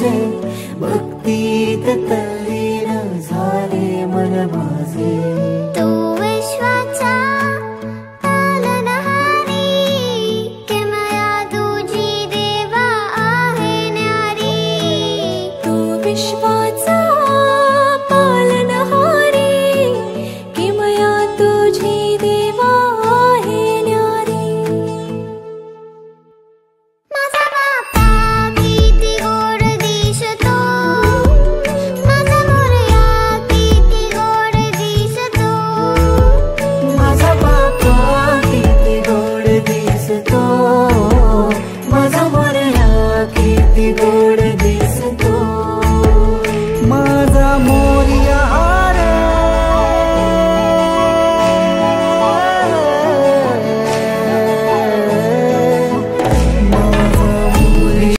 तुझे, भक्तीत तल्लीन झाले मन माझे। तू विश्वाचा पालनहारी, किमया तुझी देवा आहे न्यारी। तू विश्वाचा पालनहारी, किमया तुझी देवा आहे न्यारी। माझा बाप्पा किती गोड दिसतो, माझा मोरया किती गोड दिसतो। माझा बाप्पा किती गोड दिसतो।